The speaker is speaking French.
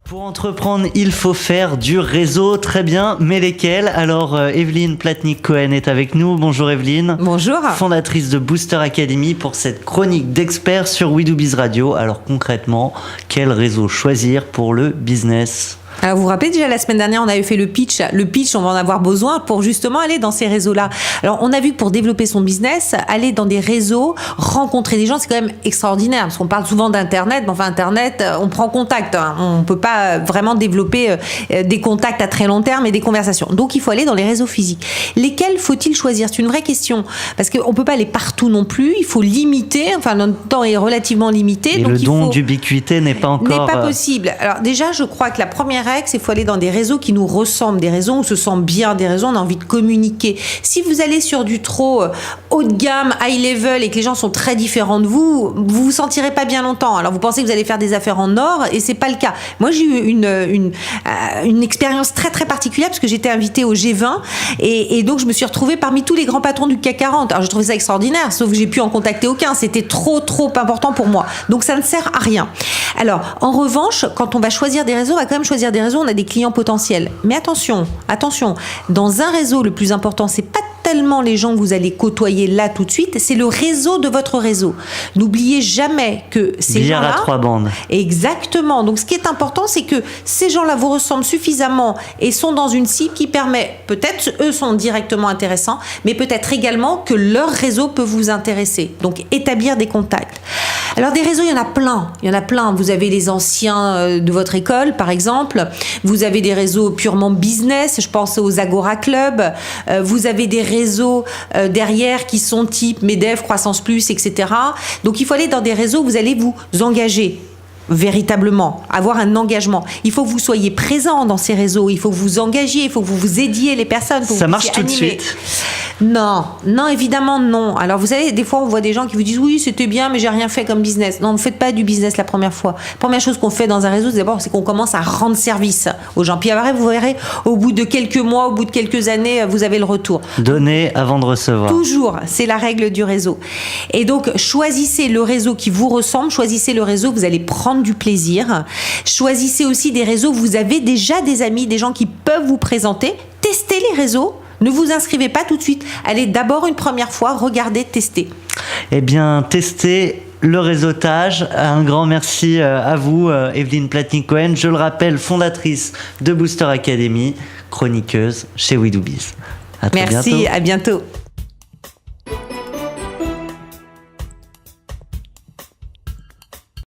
Pour entreprendre, il faut faire du réseau, très bien, mais lesquels? Alors, Evelyne Platnik-Cohen est avec nous. Bonjour Evelyne. Bonjour. Fondatrice de Booster Academy pour cette chronique d'experts sur We Do Biz Radio. Alors concrètement, quel réseau choisir pour le business? Alors vous vous rappelez déjà la semaine dernière on avait fait le pitch. Le pitch, on va en avoir besoin pour justement aller dans ces réseaux-là. Alors on a vu que pour développer son business, aller dans des réseaux, rencontrer des gens, c'est quand même extraordinaire parce qu'on parle souvent d'internet, mais enfin internet, on prend contact. On peut pas vraiment développer des contacts à très long terme et des conversations. Donc il faut aller dans les réseaux physiques. Lesquels faut-il choisir? C'est une vraie question parce qu'on peut pas aller partout non plus. Il faut limiter. Enfin notre temps est relativement limité. Et donc le don d'ubiquité n'est pas encore... N'est pas possible. Alors déjà, je crois que la première règle, c'est qu'il faut aller dans des réseaux qui nous ressemblent, des réseaux où on se sent bien, des réseaux où on a envie de communiquer. Si vous allez sur du trop haut de gamme, high level, et que les gens sont très différents de vous, vous vous sentirez pas bien longtemps. Alors vous pensez que vous allez faire des affaires en or, et c'est pas le cas. Moi, j'ai eu une expérience très très particulière parce que j'étais invitée au G20, et donc je me suis retrouvée parmi tous les grands patrons du CAC 40. Alors je trouvais ça extraordinaire, sauf que j'ai pu en contacter aucun. C'était trop important pour moi. Donc ça ne sert à rien. Alors en revanche, quand on va choisir des réseaux, on va quand même choisir des réseaux, on a des clients potentiels. Mais attention, dans un réseau, le plus important, c'est pas tellement les gens que vous allez côtoyer là tout de suite, c'est le réseau de votre réseau. N'oubliez jamais que ces Billard gens-là... à trois bandes. Exactement. Donc ce qui est important, c'est que ces gens-là vous ressemblent suffisamment et sont dans une cible qui permet, peut-être eux sont directement intéressants, mais peut-être également que leur réseau peut vous intéresser. Donc établir des contacts. Alors des réseaux, il y en a plein. Vous avez les anciens de votre école, par exemple. Vous avez des réseaux purement business. Je pense aux Agora Club. Vous avez des réseaux derrière qui sont type MEDEF, Croissance Plus, etc. Donc il faut aller dans des réseaux où vous allez vous engager. Véritablement, avoir un engagement. Il faut que vous soyez présent dans ces réseaux, il faut que vous engagiez, il faut que vous aidiez les personnes. Ça marche tout de suite? Non, évidemment non. Alors vous savez, des fois on voit des gens qui vous disent oui c'était bien mais j'ai rien fait comme business. Non, ne faites pas du business la première fois. Première chose qu'on fait dans un réseau, d'abord c'est qu'on commence à rendre service aux gens. Puis après vous verrez, au bout de quelques mois, au bout de quelques années, vous avez le retour. Donner avant de recevoir. Toujours, c'est la règle du réseau. Et donc choisissez le réseau qui vous ressemble, choisissez le réseau où vous allez prendre du plaisir. Choisissez aussi des réseaux où vous avez déjà des amis, des gens qui peuvent vous présenter. Testez les réseaux. Ne vous inscrivez pas tout de suite. Allez d'abord une première fois, regardez, testez. Eh bien, testez le réseautage. Un grand merci à vous, Evelyne Platnik-Cohen. Je le rappelle, fondatrice de Booster Academy, chroniqueuse chez We Do Biz. À très bientôt. Merci, à bientôt.